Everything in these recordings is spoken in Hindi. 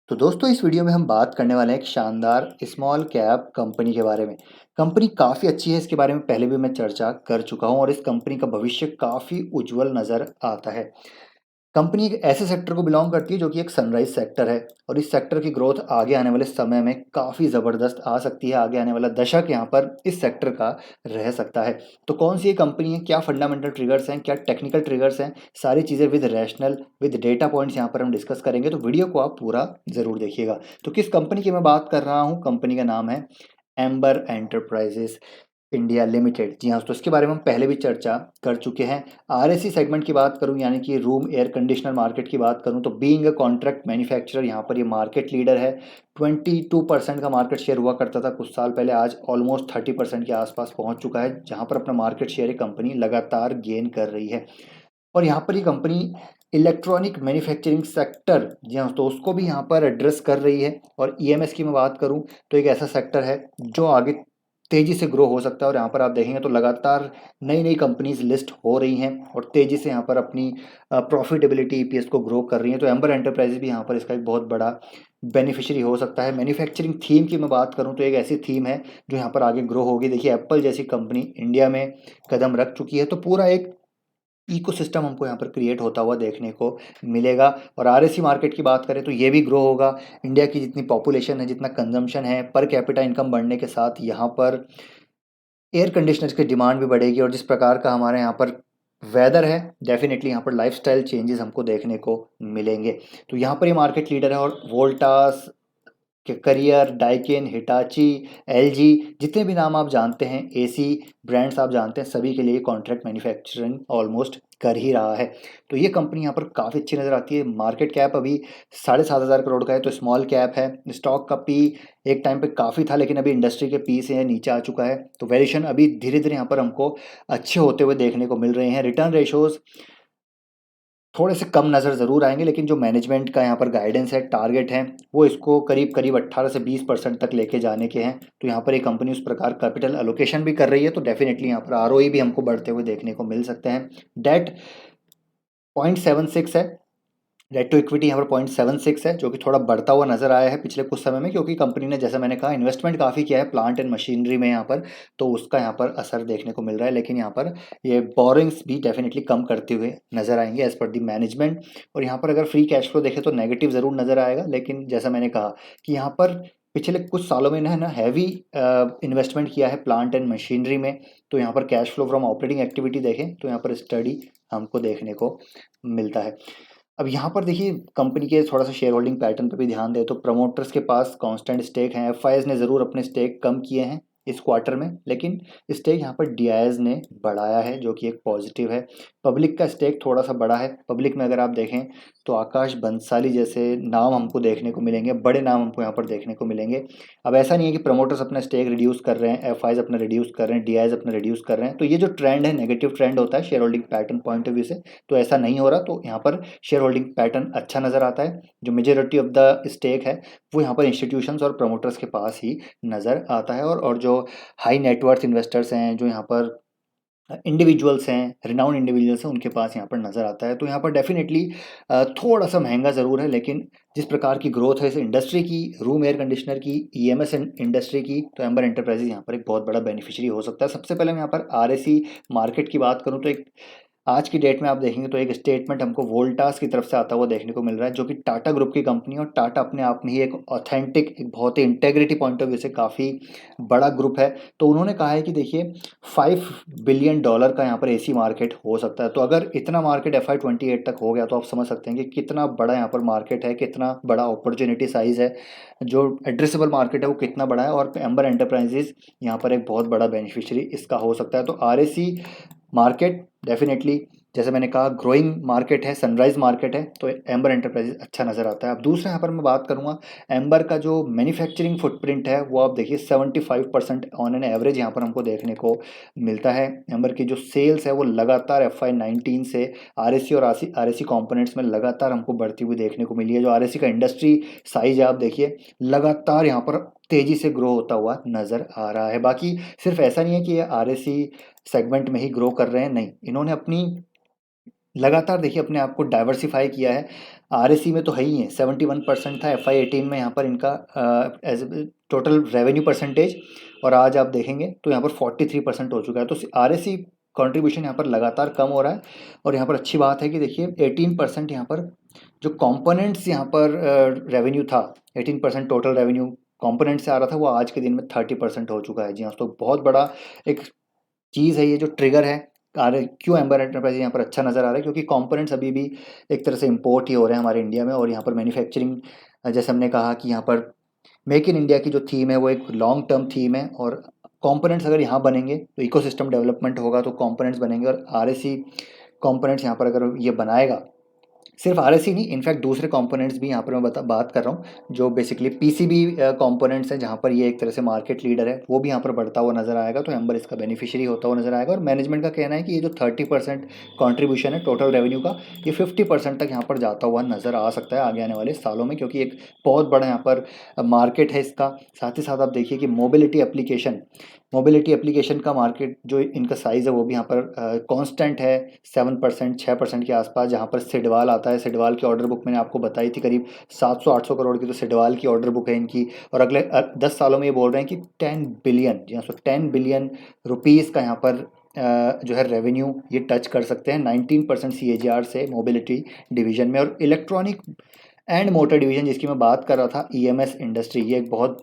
तो दोस्तों इस वीडियो में हम बात करने वाले हैं एक शानदार स्मॉल कैप कंपनी के बारे में। कंपनी काफ़ी अच्छी है, इसके बारे में पहले भी मैं चर्चा कर चुका हूँ और इस कंपनी का भविष्य काफ़ी उज्जवल नज़र आता है। कंपनी एक ऐसे सेक्टर को बिलॉन्ग करती है जो कि एक सनराइज सेक्टर है और इस सेक्टर की ग्रोथ आगे आने वाले समय में काफ़ी ज़बरदस्त आ सकती है। आगे आने वाला दशक यहाँ पर इस सेक्टर का रह सकता है। तो कौन सी ये कंपनी है, क्या फंडामेंटल ट्रिगर्स हैं, क्या टेक्निकल ट्रिगर्स हैं, सारी चीज़ें with rational with data points यहाँ पर हम डिस्कस करेंगे। तो वीडियो को आप पूरा ज़रूर देखिएगा। तो किस कंपनी की मैं बात कर रहा हूँ, कंपनी का नाम है एम्बर एंटरप्राइजेस इंडिया लिमिटेड। जी हाँ, तो इसके बारे में हम पहले भी चर्चा कर चुके हैं। आरएसी सेगमेंट की बात करूं, यानी कि रूम एयर कंडीशनर मार्केट की बात करूं, तो बीइंग अ कॉन्ट्रैक्ट मैन्युफैक्चरर यहाँ पर ये मार्केट लीडर है। 22% का मार्केट शेयर हुआ करता था कुछ साल पहले, आज ऑलमोस्ट 30% के आसपास पहुंच चुका है, जहां पर अपना मार्केट शेयर ये कंपनी लगातार गेन कर रही है। और यहाँ पर ये कंपनी इलेक्ट्रॉनिक मैन्युफैक्चरिंग सेक्टर, जी हाँ, तो उसको भी यहाँ पर एड्रेस कर रही है। और ईएमएस की मैं बात करूँ तो एक ऐसा सेक्टर है जो आगे तेजी से ग्रो हो सकता है। और यहाँ पर आप देखेंगे तो लगातार नई नई कंपनीज लिस्ट हो रही हैं और तेजी से यहाँ पर अपनी प्रॉफिटेबिलिटी ईपीएस को ग्रो कर रही हैं। तो एम्बर एंटरप्राइजेज भी यहाँ पर इसका एक बहुत बड़ा बेनिफिशियरी हो सकता है। मैन्युफैक्चरिंग थीम की मैं बात करूँ तो एक ऐसी थीम है जो यहाँ पर आगे ग्रो होगी। देखिए, एप्पल जैसी कंपनी इंडिया में कदम रख चुकी है, तो पूरा एक इकोसिस्टम हमको यहाँ पर क्रिएट होता हुआ देखने को मिलेगा। और आरएसी मार्केट की बात करें तो ये भी ग्रो होगा। इंडिया की जितनी पॉपुलेशन है, जितना कंजम्पशन है, पर कैपिटा इनकम बढ़ने के साथ यहाँ पर एयर कंडीशनर्स की डिमांड भी बढ़ेगी। और जिस प्रकार का हमारे यहाँ पर वेदर है, डेफिनेटली यहाँ पर लाइफस्टाइल चेंजेस हमको देखने को मिलेंगे। तो यहाँ पर ये मार्केट लीडर है। और वोल्टास के करियर, डाइकिन, हिटाची, एलजी, जितने भी नाम आप जानते हैं, एसी ब्रांड्स आप जानते हैं, सभी के लिए कॉन्ट्रैक्ट मैन्युफैक्चरिंग ऑलमोस्ट कर ही रहा है। तो ये कंपनी यहाँ पर काफ़ी अच्छी नज़र आती है। मार्केट कैप अभी 7,500 करोड़ का है, तो स्मॉल कैप है। स्टॉक का पी एक टाइम पे काफ़ी था, लेकिन अभी इंडस्ट्री के पी से नीचे आ चुका है। तो वैल्यूएशन अभी धीरे धीरे यहाँ पर हमको अच्छे होते हुए देखने को मिल रहे हैं। रिटर्न रेशोज थोड़े से कम नज़र ज़रूर आएंगे, लेकिन जो मैनेजमेंट का यहाँ पर गाइडेंस है, टारगेट है, वो इसको करीब करीब 18 से 20% तक लेके जाने के हैं। तो यहाँ पर ये कंपनी उस प्रकार कैपिटल एलोकेशन भी कर रही है, तो डेफिनेटली यहाँ पर आरओई भी हमको बढ़ते हुए देखने को मिल सकते हैं। डेट 0.76 है, डेट टू इक्विटी यहाँ पर 0.76 है, जो कि थोड़ा बढ़ता हुआ नजर आया है पिछले कुछ समय में, क्योंकि कंपनी ने, जैसा मैंने कहा, इन्वेस्टमेंट काफ़ी किया है प्लांट एंड मशीनरी में यहाँ पर, तो उसका यहाँ पर असर देखने को मिल रहा है। लेकिन यहाँ पर ये बोरिंग्स भी डेफिनेटली कम करते हुए नजर आएंगे एज पर दी मैनेजमेंट। और यहाँ पर अगर फ्री कैश फ्लो देखें तो नेगेटिव ज़रूर नजर आएगा, लेकिन जैसा मैंने कहा कि यहाँ पर पिछले कुछ सालों में ना हैवी इन्वेस्टमेंट किया है प्लांट एंड मशीनरी में। तो यहाँ पर cash flow from operating activity देखें तो यहाँ पर स्टडी हमको देखने को मिलता है। अब यहाँ पर देखिए, कंपनी के थोड़ा सा शेयर होल्डिंग पैटर्न पे भी ध्यान दें तो प्रमोटर्स के पास कांस्टेंट स्टेक हैं। एफआईएस ने ज़रूर अपने स्टेक कम किए हैं इस क्वार्टर में, लेकिन स्टेक यहाँ पर डीआईएस ने बढ़ाया है, जो कि एक पॉजिटिव है। पब्लिक का स्टेक थोड़ा सा बड़ा है। पब्लिक में अगर आप देखें तो आकाश बंसाली जैसे नाम हमको देखने को मिलेंगे, बड़े नाम हमको यहाँ पर देखने को मिलेंगे। अब ऐसा नहीं है कि प्रमोटर्स अपना स्टेक रिड्यूस कर रहे हैं, एफआईएस अपना रिड्यूस कर रहे हैं, डीआईएस अपना रिड्यूस कर रहे हैं। तो ये जो ट्रेंड है, नेगेटिव ट्रेंड होता है share holding pattern point of view से, तो ऐसा नहीं हो रहा। तो यहाँ पर शेयर होल्डिंग पैटर्न अच्छा नज़र आता है। जो मेजोरिटी ऑफ द स्टेक है वो यहाँ पर इंस्टीट्यूशंस और प्रमोटर्स के पास ही नज़र आता है। और जो हाई नेटवर्थ इन्वेस्टर्स हैं, जो यहाँ पर इंडिविजुअल्स हैं, रिनाउंड इंडिविजुअल्स हैं, उनके पास यहाँ पर नज़र आता है। तो यहाँ पर डेफिनेटली थोड़ा सा महंगा ज़रूर है, लेकिन जिस प्रकार की ग्रोथ है इस इंडस्ट्री की, रूम एयर कंडीशनर की, ईएमएस इंडस्ट्री की, तो एम्बर एंटरप्राइजेज यहाँ पर एक बहुत बड़ा बेनिफिशियरी हो सकता है। सबसे पहले मैं यहाँ पर आरएसी मार्केट की बात करूँ तो एक आज की डेट में आप देखेंगे तो एक स्टेटमेंट हमको वोल्टास की तरफ से आता हुआ देखने को मिल रहा है, जो कि टाटा ग्रुप की कंपनी है। और टाटा अपने आप में ही एक ऑथेंटिक, एक बहुत ही इंटेग्रिटी पॉइंट ऑफ व्यू से काफ़ी बड़ा ग्रुप है। तो उन्होंने कहा है कि देखिए, $5 बिलियन का यहाँ पर एसी मार्केट हो सकता है। तो अगर इतना मार्केट FY 28 तक हो गया तो आप समझ सकते हैं कि कितना बड़ा यहाँ पर मार्केट है, कितना बड़ा अपॉर्चुनिटी साइज है, जो एड्रेसेबल मार्केट है वो कितना बड़ा है। और एम्बर एंटरप्राइजेज यहाँ पर एक बहुत बड़ा बेनिफिशियरी इसका हो सकता है। तो आरएसी मार्केट डेफिनेटली, जैसे मैंने कहा, ग्रोइंग मार्केट है, सनराइज मार्केट है, तो एम्बर एंटरप्राइजेज अच्छा नज़र आता है। अब दूसरा यहाँ पर मैं बात करूँगा, एम्बर का जो मैन्युफैक्चरिंग फुटप्रिंट है वो आप देखिए 75% ऑन एन एवरेज यहाँ पर हमको देखने को मिलता है। एम्बर की जो सेल्स है वो लगातार FY 19 से आरएसी और आरएसी कंपोनेंट्स में लगातार हमको बढ़ती हुई देखने को मिली है। जो आरएसी का इंडस्ट्री साइज है आप देखिए, लगातार यहाँ पर तेजी से ग्रो होता हुआ नज़र आ रहा है। बाकी सिर्फ ऐसा नहीं है कि ये आरएसी सेगमेंट में ही ग्रो कर रहे हैं, नहीं, इन्होंने अपनी लगातार देखिए अपने आप को डाइवर्सिफाई किया है। आरएसी में तो है ही है, 71% था FY18 में यहाँ पर इनका एज टोटल रेवेन्यू परसेंटेज, और आज आप देखेंगे तो यहाँ पर 43% हो चुका है। तो आरएसी कंट्रीब्यूशन यहाँ पर लगातार कम हो रहा है। और यहाँ पर अच्छी बात है कि देखिए 18% यहाँ पर जो कंपोनेंट्स यहाँ पर रेवेन्यू था, 18% टोटल रेवेन्यू कंपोनेंट से आ रहा था, वो आज के दिन में 30% हो चुका है। जी हाँ, तो बहुत बड़ा एक चीज़ है ये जो ट्रिगर है। क्यों एम्बर एंटरप्राइज यहाँ पर अच्छा नज़र आ रहा है, क्योंकि कंपोनेंट्स अभी भी एक तरह से इंपोर्ट ही हो रहे हैं हमारे इंडिया में, और यहाँ पर मैन्युफैक्चरिंग, जैसे हमने कहा कि यहाँ पर मेक इन इंडिया की जो थीम है वो एक लॉन्ग टर्म थीम है, और कंपोनेंट्स अगर यहाँ बनेंगे तो इकोसिस्टम डेवलपमेंट होगा, तो कंपोनेंट्स बनेंगे। और आरएसी कंपोनेंट्स यहाँ पर अगर ये बनाएगा, सिर्फ आरएसी नहीं, इनफैक्ट दूसरे कंपोनेंट्स भी यहाँ पर मैं बात कर रहा हूँ, जो बेसिकली पीसीबी कंपोनेंट्स हैं, जहाँ पर ये एक तरह से मार्केट लीडर है, वो भी यहाँ पर बढ़ता हुआ नजर आएगा, तो एम्बर इसका बेनिफिशियरी होता हुआ नजर आएगा। और मैनेजमेंट का कहना है कि ये जो 30% कॉन्ट्रीब्यूशन है टोटल रेवेन्यू का, ये 50% तक यहाँ पर जाता हुआ नजर आ सकता है आगे आने वाले सालों में, क्योंकि एक बहुत बड़ा यहाँ पर मार्केट है इसका। साथ ही साथ आप देखिए कि मोबिलिटी एप्लीकेशन का मार्केट जो इनका साइज़ है वो भी यहाँ पर कांस्टेंट है, 7% 6% के आसपास, जहाँ पर सिडवाल आता है। सिडवाल की ऑर्डर बुक मैंने आपको बताई थी, करीब 700-800 करोड़ की तो सिडवाल की ऑर्डर बुक है इनकी। और अगले 10 सालों में ये बोल रहे हैं कि 10 बिलियन, जी हाँ, 10 बिलियन रुपीज़ का यहाँ पर जो है रेवेन्यू ये टच कर सकते हैं 19% CAGR से मोबिलिटी डिवीजन में। और इलेक्ट्रॉनिक एंड मोटर डिवीजन जिसकी मैं बात कर रहा था, EMS इंडस्ट्री, ये एक बहुत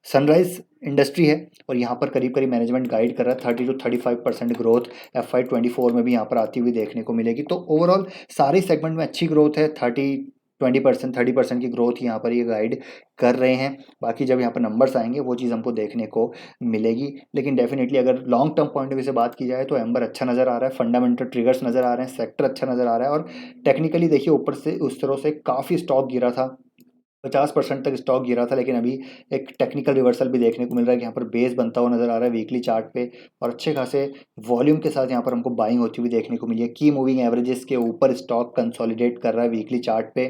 सनराइज इंडस्ट्री है, और यहाँ पर करीब करीब मैनेजमेंट गाइड कर रहा है 30-35% ग्रोथ FY24 में भी यहाँ पर आती हुई देखने को मिलेगी। तो ओवरऑल सारे सेगमेंट में अच्छी ग्रोथ है, 30% की ग्रोथ यहाँ पर ये गाइड कर रहे हैं। बाकी जब यहाँ पर नंबर्स आएंगे वो चीज़ हमको देखने को मिलेगी, लेकिन डेफिनेटली अगर long term point of view से बात की जाए तो एम्बर अच्छा नज़र आ रहा है, फंडामेंटल ट्रिगर्स नज़र आ रहे हैं, सेक्टर अच्छा नज़र आ रहा है। और टेक्निकली देखिए ऊपर से उस तरह से काफ़ी स्टॉक गिरा था, 50% तक स्टॉक गिरा था, लेकिन अभी एक टेक्निकल रिवर्सल भी देखने को मिल रहा है कि यहाँ पर बेस बनता हुआ नजर आ रहा है वीकली चार्ट पे, और अच्छे खासे वॉल्यूम के साथ यहाँ पर हमको बाइंग होती हुई देखने को मिली है। की मूविंग एवरेजेस के ऊपर स्टॉक कंसोलिडेट कर रहा है वीकली चार्ट पे,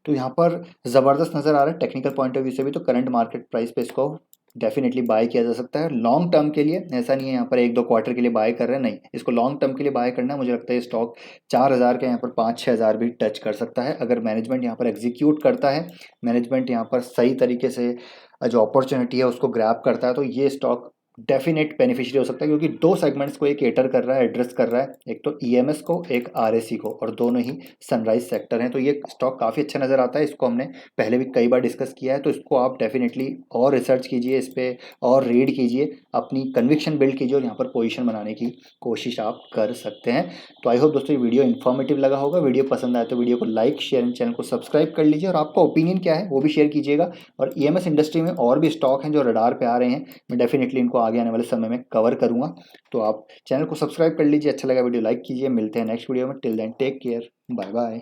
तो यहाँ पर ज़बरदस्त नज़र आ रहा है टेक्निकल पॉइंट ऑफ व्यू से भी। तो करंट मार्केट प्राइस पे इसको डेफिनेटली बाय किया जा सकता है लॉन्ग टर्म के लिए। ऐसा नहीं है यहाँ पर 1-2 क्वार्टर के लिए बाय कर रहे हैं, नहीं, इसको लॉन्ग टर्म के लिए बाय करना है। मुझे लगता है स्टॉक 4,000 का यहाँ पर 5-6 हज़ार भी टच कर सकता है, अगर मैनेजमेंट यहाँ पर एग्जीक्यूट करता है, मैनेजमेंट यहाँ पर सही तरीके से जो अपॉर्चुनिटी है उसको ग्रैब करता है, तो ये स्टॉक डेफिनेट बेनिफिशियरी हो सकता है, क्योंकि दो सेगमेंट्स को ये केटर कर रहा है, एड्रेस कर रहा है, एक तो EMS को, एक RAC को, और दोनों ही सनराइज सेक्टर हैं। तो ये स्टॉक काफ़ी अच्छा नज़र आता है, इसको हमने पहले भी कई बार डिस्कस किया है, तो इसको आप डेफिनेटली और रिसर्च कीजिए इस पर, और रीड कीजिए, अपनी कन्विक्शन बिल्ड कीजिए, और यहाँ पर पोजिशन बनाने की कोशिश आप कर सकते हैं। तो आई होप दोस्तों ये वीडियो इन्फॉर्मेटिव लगा होगा। वीडियो पसंद आए तो वीडियो को लाइक, शेयर एंड चैनल को सब्सक्राइब कर लीजिए, और आपका ओपिनियन क्या है वो भी शेयर कीजिएगा। और EMS इंडस्ट्री में और भी स्टॉक हैं जो रडार पे आ रहे हैं, मैं डेफिनेटली इनको आगे आने वाले समय में कवर करूंगा। तो आप चैनल को सब्सक्राइब कर लीजिए, अच्छा लगा वीडियो लाइक कीजिए। मिलते हैं नेक्स्ट वीडियो में, till then take care, bye bye.